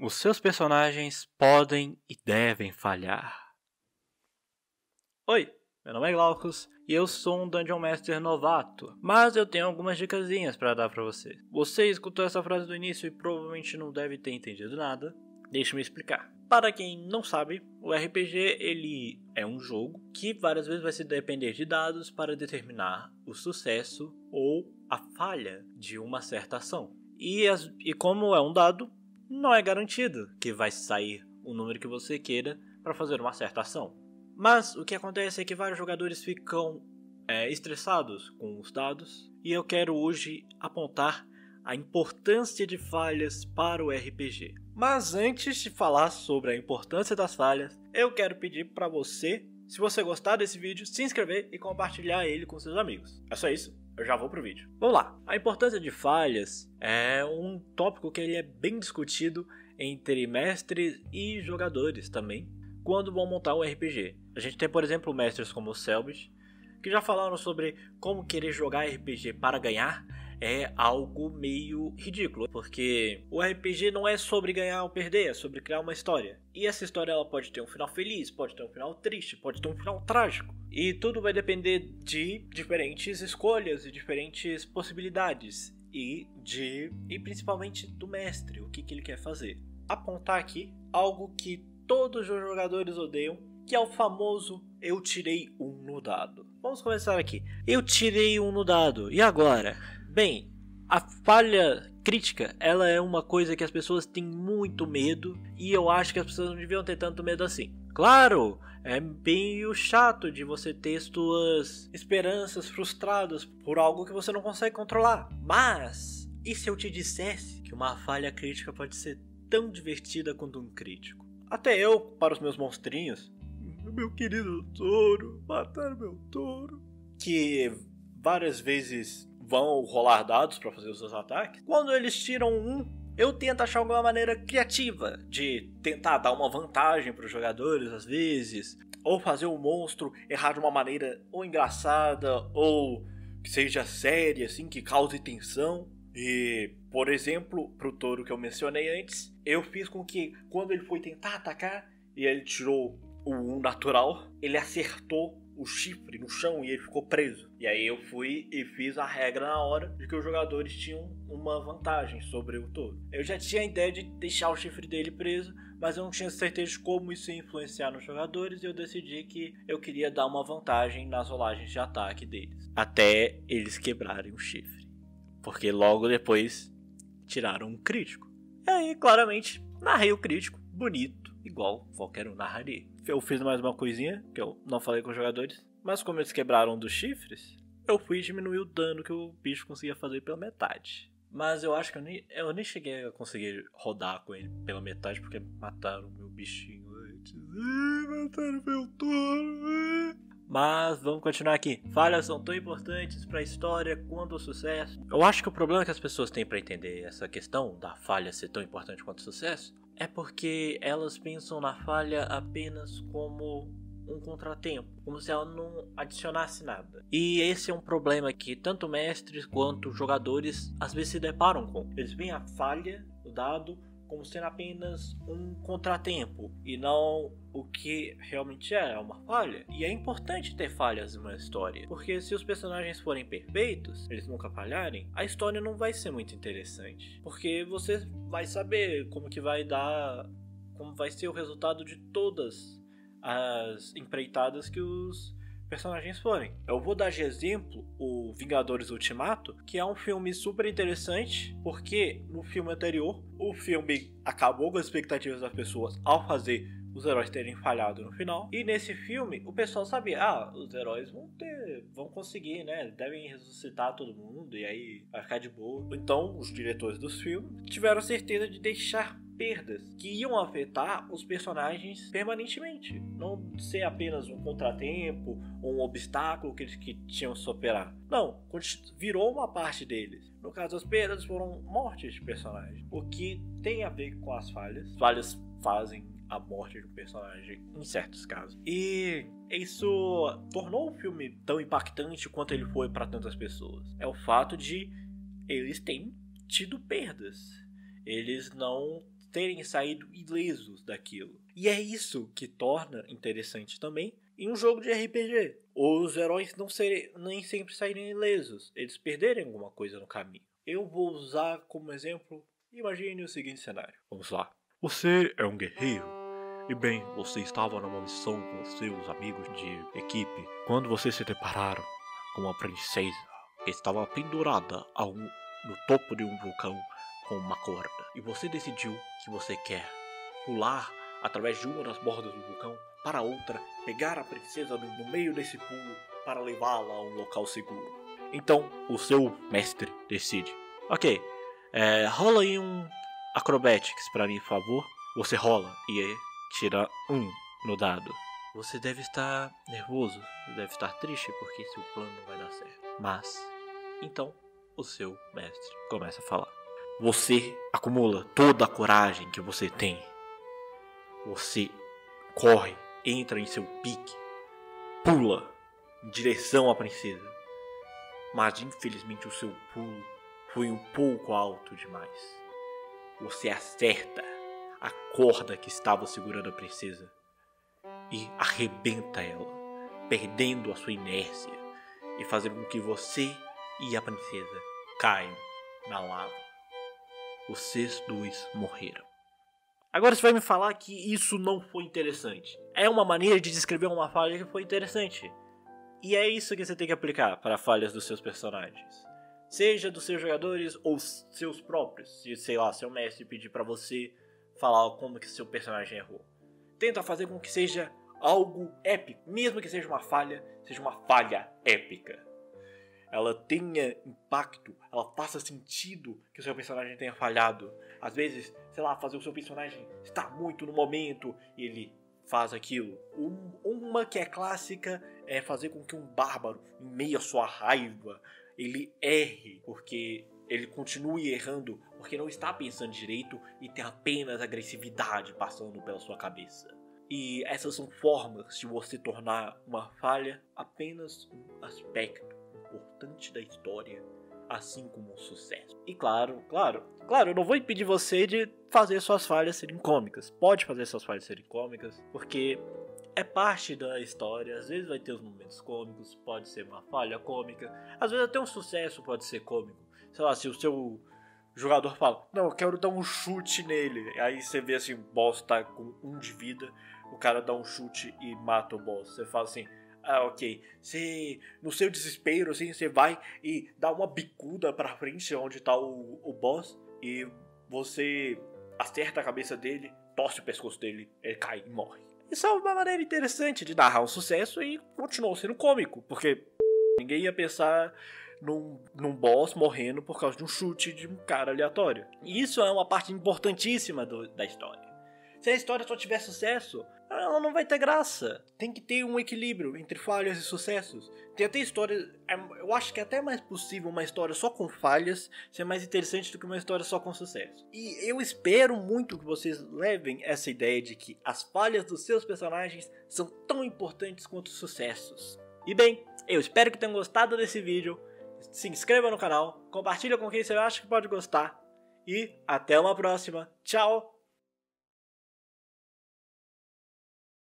Os seus personagens podem e devem falhar. Oi, meu nome é Glaucus e eu sou um Dungeon Master novato, mas eu tenho algumas dicasinhas para dar para você. Você escutou essa frase do início e provavelmente não deve ter entendido nada. Deixa-me explicar. Para quem não sabe, o RPG ele é um jogo que várias vezes vai se depender de dados para determinar o sucesso ou a falha de uma certa ação. E como é um dado, não é garantido que vai sair o número que você queira para fazer uma certa ação. Mas o que acontece é que vários jogadores ficam estressados com os dados, e eu quero hoje apontar a importância de falhas para o RPG. Mas antes de falar sobre a importância das falhas, eu quero pedir para você, se você gostar desse vídeo, se inscrever e compartilhar ele com seus amigos. É só isso, eu já vou pro vídeo. Vamos lá. A importância de falhas é um tópico que ele é bem discutido entre mestres e jogadores também, quando vão montar um RPG. A gente tem, por exemplo, mestres como o Selbit, que já falaram sobre como querer jogar RPG para ganhar é algo meio ridículo, porque o RPG não é sobre ganhar ou perder, é sobre criar uma história. E essa história ela pode ter um final feliz, pode ter um final triste, pode ter um final trágico. E tudo vai depender de diferentes escolhas e diferentes possibilidades e principalmente do mestre, o que ele quer fazer. Apontar aqui algo que todos os jogadores odeiam, que é o famoso eu tirei um no dado. Vamos começar aqui. Eu tirei um no dado, e agora? Bem, a falha crítica, ela é uma coisa que as pessoas têm muito medo, e eu acho que as pessoas não deviam ter tanto medo assim. Claro, é meio chato de você ter suas esperanças frustradas por algo que você não consegue controlar. Mas, e se eu te dissesse que uma falha crítica pode ser tão divertida quanto um crítico? Até eu, para os meus monstrinhos, meu querido touro, mataram meu touro, que várias vezes vão rolar dados para fazer os seus ataques. Quando eles tiram um, eu tento achar alguma maneira criativa de tentar dar uma vantagem para os jogadores às vezes, ou fazer o monstro errar de uma maneira ou engraçada ou que seja séria, assim, que cause tensão. E, por exemplo, pro touro que eu mencionei antes, eu fiz com que quando ele foi tentar atacar e ele tirou o 1 natural, ele acertou o chifre no chão e ele ficou preso. E aí eu fui e fiz a regra na hora de que os jogadores tinham uma vantagem sobre o touro. Eu já tinha a ideia de deixar o chifre dele preso, mas eu não tinha certeza de como isso ia influenciar nos jogadores, e eu decidi que eu queria dar uma vantagem nas rolagens de ataque deles, até eles quebrarem o chifre, porque logo depois tiraram um crítico. E aí, claramente, narrei o crítico, bonito, igual qualquer um narraria. Eu fiz mais uma coisinha, que eu não falei com os jogadores, mas como eles quebraram um dos chifres, eu fui diminuir o dano que o bicho conseguia fazer pela metade. Mas eu acho que eu nem cheguei a conseguir rodar com ele pela metade, porque mataram meu bichinho antes. Mataram meu touro. Mas vamos continuar aqui. Falhas são tão importantes para a história quanto o sucesso. Eu acho que o problema que as pessoas têm para entender essa questão da falha ser tão importante quanto o sucesso é porque elas pensam na falha apenas como um contratempo, como se ela não adicionasse nada. E esse é um problema que tanto mestres quanto jogadores às vezes se deparam com. Eles veem a falha do dado como sendo apenas um contratempo e não o que realmente é uma falha. E é importante ter falhas em uma história, porque se os personagens forem perfeitos, eles nunca falharem, a história não vai ser muito interessante, porque você vai saber como vai ser o resultado de todas as empreitadas que os personagens forem. Eu vou dar de exemplo o Vingadores Ultimato, que é um filme super interessante, porque no filme anterior, o filme acabou com as expectativas das pessoas ao fazer os heróis terem falhado no final. E nesse filme, o pessoal sabia, os heróis vão conseguir, né? Devem ressuscitar todo mundo e aí vai ficar de boa. Então, os diretores dos filmes tiveram certeza de deixar perdas que iam afetar os personagens permanentemente, não ser apenas um contratempo ou um obstáculo que eles tinham que superar. Não, virou uma parte deles. No caso, as perdas foram mortes de personagens, o que tem a ver com as falhas. Falhas fazem a morte de um personagem em certos casos. E isso tornou o filme tão impactante quanto ele foi para tantas pessoas. É o fato de eles terem tido perdas. Eles não terem saído ilesos daquilo. E é isso que torna interessante também em um jogo de RPG. Os heróis nem sempre saírem ilesos, eles perderem alguma coisa no caminho. Eu vou usar como exemplo, imagine o seguinte cenário. Vamos lá. Você é um guerreiro. E bem, você estava numa missão com seus amigos de equipe quando vocês se depararam com uma princesa que estava pendurada no topo de um vulcão com uma corda. E você decidiu que você quer pular através de uma das bordas do vulcão para outra, pegar a princesa no meio desse pulo para levá-la a um local seguro. Então, o seu mestre decide. Ok, rola aí um Acrobatics para mim, por favor. Você rola e tira 1 no dado. Você deve estar nervoso, deve estar triste porque seu plano não vai dar certo. Mas, então, o seu mestre começa a falar. Você acumula toda a coragem que você tem. Você corre, entra em seu pique, pula em direção à princesa. Mas infelizmente o seu pulo foi um pouco alto demais. Você acerta a corda que estava segurando a princesa e arrebenta ela, perdendo a sua inércia e fazendo com que você e a princesa caiam na lava. Vocês dois morreram. Agora você vai me falar que isso não foi interessante. É uma maneira de descrever uma falha que foi interessante. E é isso que você tem que aplicar para falhas dos seus personagens. Seja dos seus jogadores ou seus próprios. Se, sei lá, seu mestre pedir para você falar como que seu personagem errou. Tenta fazer com que seja algo épico. Mesmo que seja uma falha épica. Ela tenha impacto, ela faça sentido que o seu personagem tenha falhado. Às vezes, sei lá, fazer o seu personagem estar muito no momento e ele faz aquilo. Uma que é clássica é fazer com que um bárbaro, em meio à sua raiva, ele erre, porque ele continue errando, porque não está pensando direito e tem apenas agressividade passando pela sua cabeça. E essas são formas de você tornar uma falha apenas um aspecto importante da história, assim como um sucesso. E claro, eu não vou impedir você de fazer suas falhas serem cômicas. Pode fazer suas falhas serem cômicas, porque é parte da história. Às vezes vai ter os momentos cômicos, pode ser uma falha cômica. Às vezes até um sucesso pode ser cômico. Sei lá, se o seu jogador fala, não, eu quero dar um chute nele. Aí você vê assim, o boss tá com 1 de vida, o cara dá um chute e mata o boss. Você fala assim, ok, você, no seu desespero, assim, você vai e dá uma bicuda pra frente onde tá o boss e você acerta a cabeça dele, torce o pescoço dele, ele cai e morre. Isso é uma maneira interessante de narrar um sucesso e continuou sendo cômico, porque ninguém ia pensar num boss morrendo por causa de um chute de um cara aleatório. E isso é uma parte importantíssima da história. Se a história só tiver sucesso, ela não vai ter graça. Tem que ter um equilíbrio entre falhas e sucessos. Tem até histórias... Eu acho que é até mais possível uma história só com falhas ser mais interessante do que uma história só com sucesso. E eu espero muito que vocês levem essa ideia de que as falhas dos seus personagens são tão importantes quanto os sucessos. E bem, eu espero que tenham gostado desse vídeo. Se inscreva no canal, compartilha com quem você acha que pode gostar. E até uma próxima. Tchau!